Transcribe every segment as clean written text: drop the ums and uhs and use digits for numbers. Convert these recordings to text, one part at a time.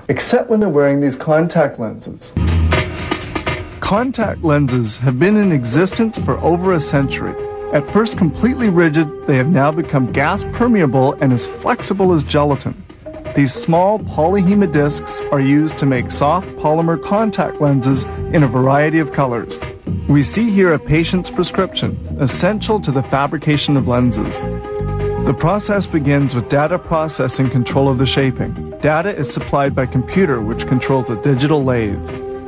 except when they're wearing these contact lenses. Contact lenses have been in existence for over a century. At first completely rigid, they have now become gas permeable and as flexible as gelatin. These small polyhema discs are used to make soft polymer contact lenses in a variety of colors. We see here a patient's prescription, essential to the fabrication of lenses. The process begins with data processing control of the shaping. Data is supplied by computer, which controls a digital lathe.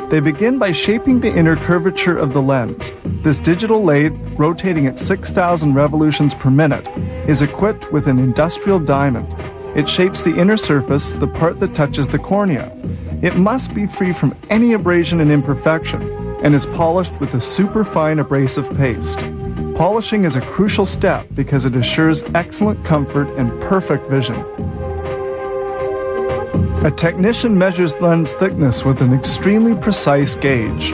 They begin by shaping the inner curvature of the lens. This digital lathe, rotating at 6,000 revolutions per minute, is equipped with an industrial diamond. It shapes the inner surface, the part that touches the cornea. It must be free from any abrasion and imperfection, and is polished with a superfine abrasive paste. Polishing is a crucial step because it assures excellent comfort and perfect vision. A technician measures lens thickness with an extremely precise gauge.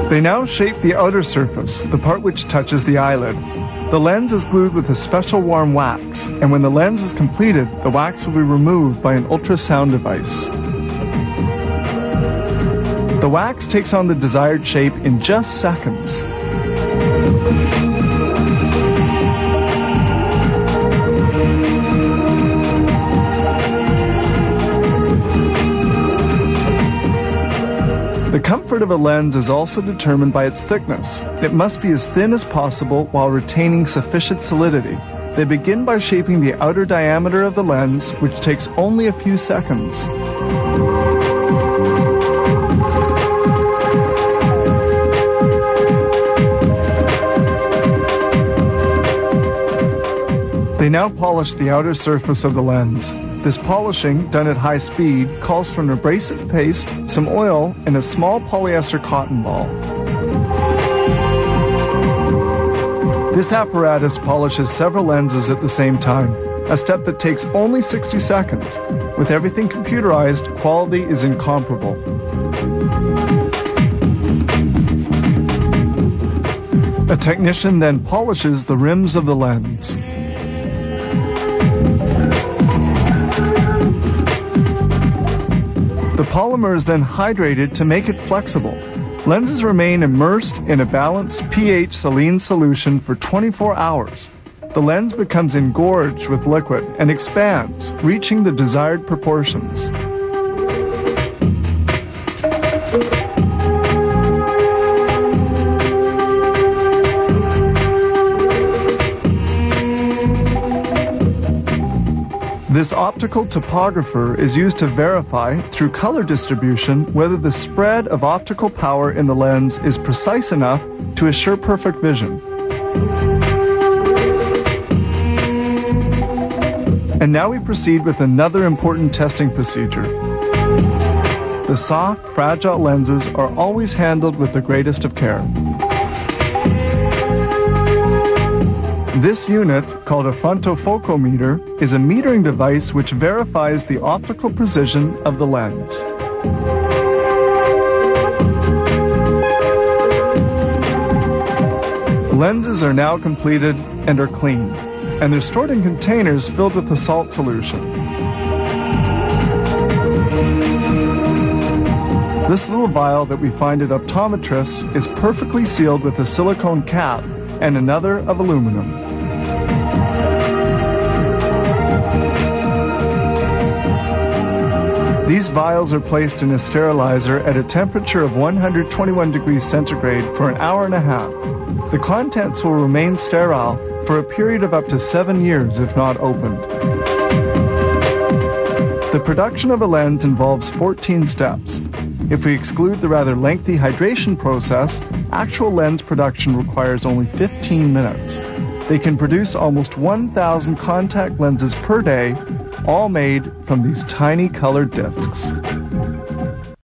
They now shape the outer surface, the part which touches the eyelid. The lens is glued with a special warm wax, and when the lens is completed, the wax will be removed by an ultrasound device. The wax takes on the desired shape in just seconds. The comfort of a lens is also determined by its thickness. It must be as thin as possible while retaining sufficient solidity. They begin by shaping the outer diameter of the lens, which takes only a few seconds. They now polish the outer surface of the lens. This polishing, done at high speed, calls for an abrasive paste, some oil, and a small polyester cotton ball. This apparatus polishes several lenses at the same time, a step that takes only 60 seconds. With everything computerized, quality is incomparable. A technician then polishes the rims of the lens. The polymer is then hydrated to make it flexible. Lenses remain immersed in a balanced pH saline solution for 24 hours. The lens becomes engorged with liquid and expands, reaching the desired proportions. This optical topographer is used to verify, through color distribution, whether the spread of optical power in the lens is precise enough to assure perfect vision. And now we proceed with another important testing procedure. The soft, fragile lenses are always handled with the greatest of care. This unit, called a frontofocometer, is a metering device which verifies the optical precision of the lens. Lenses are now completed and are cleaned, and they're stored in containers filled with a salt solution. This little vial that we find at optometrists is perfectly sealed with a silicone cap and another of aluminum. These vials are placed in a sterilizer at a temperature of 121 degrees centigrade for an hour and a half. The contents will remain sterile for a period of up to 7 years if not opened. The production of a lens involves 14 steps. If we exclude the rather lengthy hydration process, actual lens production requires only 15 minutes. They can produce almost 1,000 contact lenses per day, all made from these tiny colored discs.